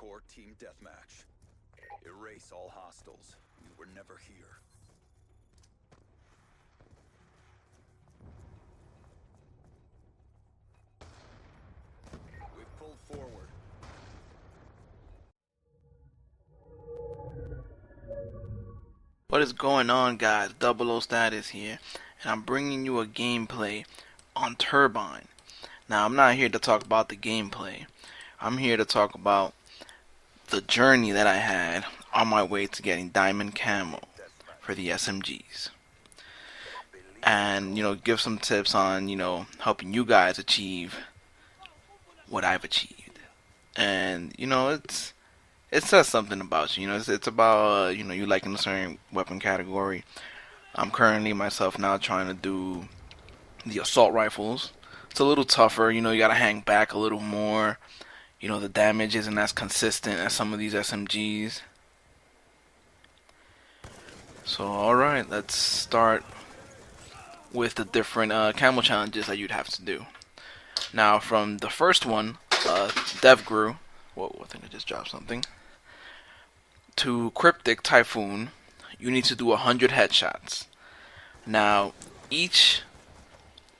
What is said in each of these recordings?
hardcore team deathmatch. Erase all hostiles. We were never here. We've pulled forward. What is going on, guys? DoubleOhStatus here, and I'm bringing you a gameplay on Turbine. Now, I'm not here to talk about the gameplay. I'm here to talk about the journey that I had on my way to getting Diamond Camo for the SMGs. And, give some tips on, helping you guys achieve what I've achieved. And, it says something about you. It's about you liking a certain weapon category. I'm currently myself now trying to do the assault rifles. It's a little tougher. You gotta hang back a little more. The damage isn't as consistent as some of these SMGs. So alright, let's start with the different camo challenges that you'd have to do. Now, from the first one, DevGrew. Whoa, I think I just dropped something. To Cryptic Typhoon, you need to do 100 headshots. Now, each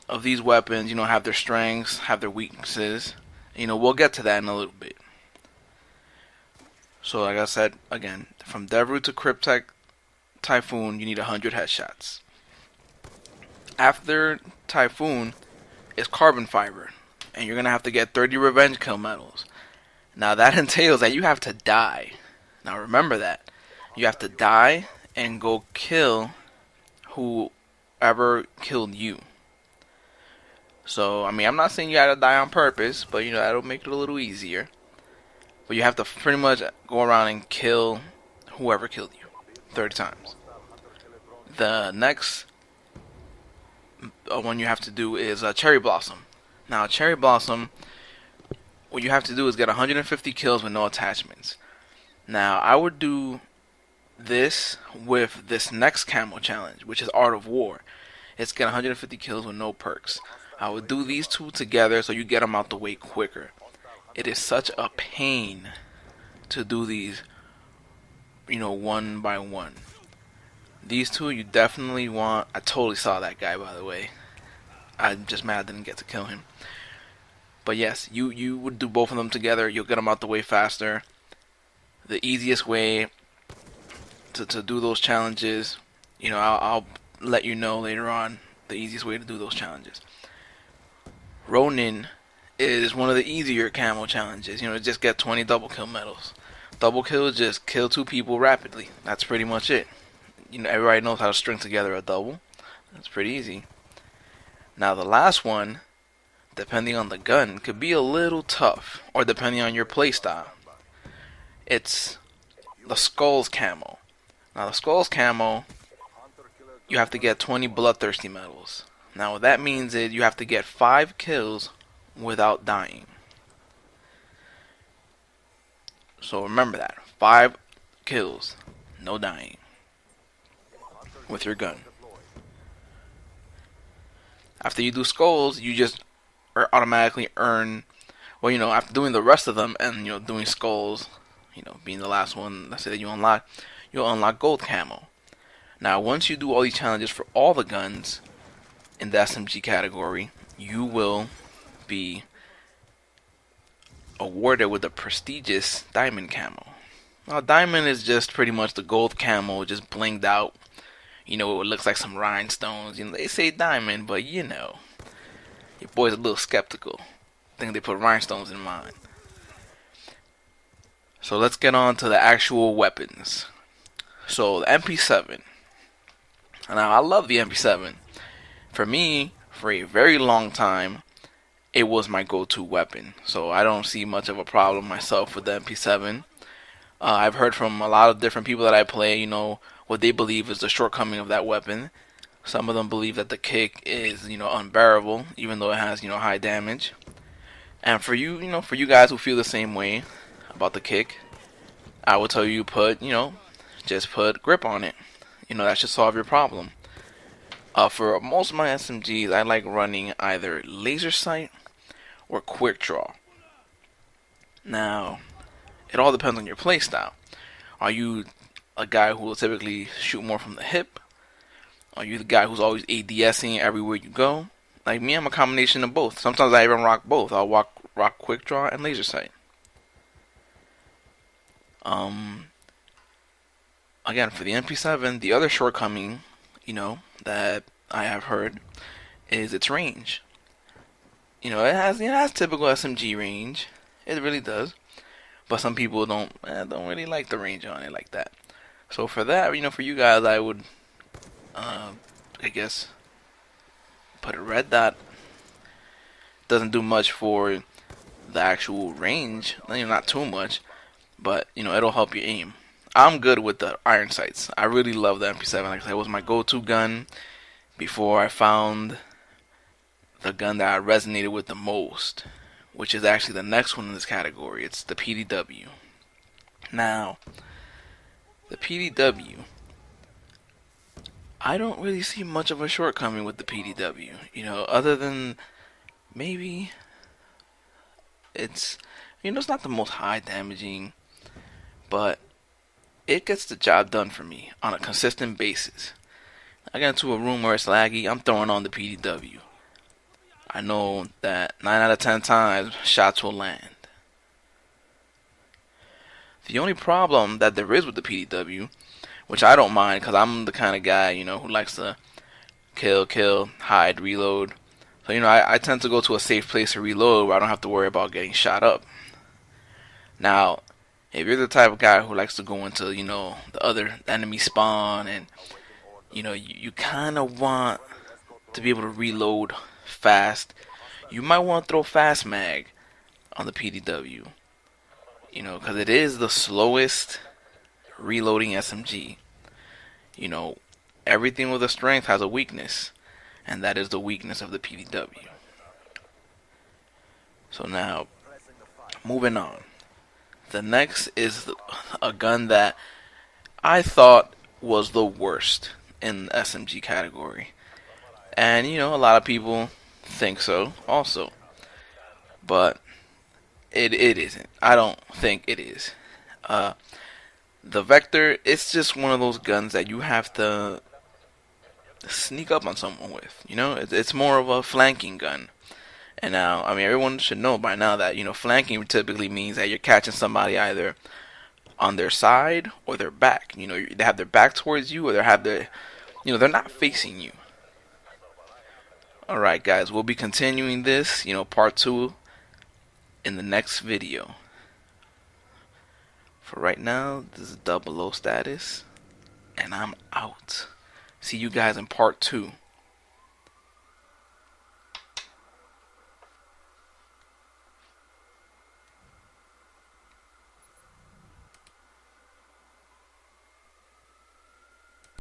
of these weapons, have their strengths, have their weaknesses. We'll get to that in a little bit. So, like I said, again, from DevGrew to Cryptic Typhoon, you need 100 headshots. After Typhoon is Carbon Fiber, and you're going to have to get 30 revenge kill medals. Now, that entails that you have to die. Now remember that. You have to die and go kill whoever killed you. So, I'm not saying you gotta die on purpose, but that'll make it a little easier. But you have to pretty much go around and kill whoever killed you 30 times. The next one you have to do is Cherry Blossom. Now, Cherry Blossom, what you have to do is get 150 kills with no attachments. Now, I would do this with this next camo challenge, which is Art of War. It's get 150 kills with no perks. I would do these two together so you get them out the way quicker. It is such a pain to do these, one by one. These two you definitely want. I totally saw that guy, by the way. I'm just mad I didn't get to kill him. But yes, you would do both of them together. You'll get them out the way faster. The easiest way to do those challenges, I'll let you know later on the easiest way to do those challenges. Ronin is one of the easier camo challenges. Just get 20 double kill medals. Double kill is just kill 2 people rapidly. That's pretty much it. Everybody knows how to string together a double. That's pretty easy. Now the last one, depending on the gun, could be a little tough, or depending on your playstyle. It's the Skulls Camo. Now the Skulls Camo, you have to get 20 Bloodthirsty medals. Now what that means is you have to get 5 kills without dying. So remember that. 5 kills, no dying, with your gun. After you do Skulls, you just automatically earn, after doing the rest of them and, doing Skulls, being the last one, let's say that you'll unlock Gold Camo. Now, once you do all these challenges for all the guns in the SMG category, you will be awarded with the prestigious Diamond Camo. Now, Diamond is just pretty much the gold camo, just blinged out. It looks like some rhinestones. They say diamond, but your boy's a little skeptical. I think they put rhinestones in mine. So let's get on to the actual weapons. So the MP7. Now I love the MP7. For me, for a very long time, it was my go-to weapon. So I don't see much of a problem myself with the MP7. I've heard from a lot of different people that I play, what they believe is the shortcoming of that weapon. Some of them believe that the kick is, unbearable, even though it has, high damage. And for you, for you guys who feel the same way about the kick, I would tell you just put grip on it. That should solve your problem. For most of my SMGs, I like running either laser sight or quick draw. Now, it all depends on your playstyle. Are you a guy who will typically shoot more from the hip? Are you the guy who's always ADSing everywhere you go? Like me, I'm a combination of both. Sometimes I even rock both. I'll rock quick draw and laser sight. Again, for the MP7, the other shortcoming, that I have heard is its range. It has typical SMG range. It really does. But some people don't really like the range on it like that. So for that, for you guys, I would, I guess, put a red dot. Doesn't do much for the actual range. Not too much, but it'll help you aim. I'm good with the iron sights. I really love the MP7. Like I said, it was my go-to gun before I found the gun that I resonated with the most, which is actually the next one in this category. It's the PDW. Now, the PDW, I don't really see much of a shortcoming with the PDW. Other than maybe it's not the most high damaging, but it gets the job done for me on a consistent basis. I get into a room where it's laggy, I'm throwing on the PDW. I know that 9 out of 10 times shots will land. The only problem that there is with the PDW, which I don't mind because I'm the kind of guy, who likes to kill, hide, reload. So, I tend to go to a safe place to reload where I don't have to worry about getting shot up. Now, if you're the type of guy who likes to go into, the other enemy spawn and, you kind of want to be able to reload fast, you might want to throw fast mag on the PDW. Because it is the slowest reloading SMG. Everything with a strength has a weakness, and that is the weakness of the PDW. So now, moving on. The next is a gun that I thought was the worst in the SMG category. And, a lot of people think so also. But it isn't. I don't think it is. The Vector, it's just one of those guns that you have to sneak up on someone with. It's more of a flanking gun. And now, everyone should know by now that, flanking typically means that you're catching somebody either on their side or their back. They have their back towards you, or they're not facing you. Alright guys, we'll be continuing this, part 2 in the next video. For right now, this is DoubleOhStatus, and I'm out. See you guys in part 2.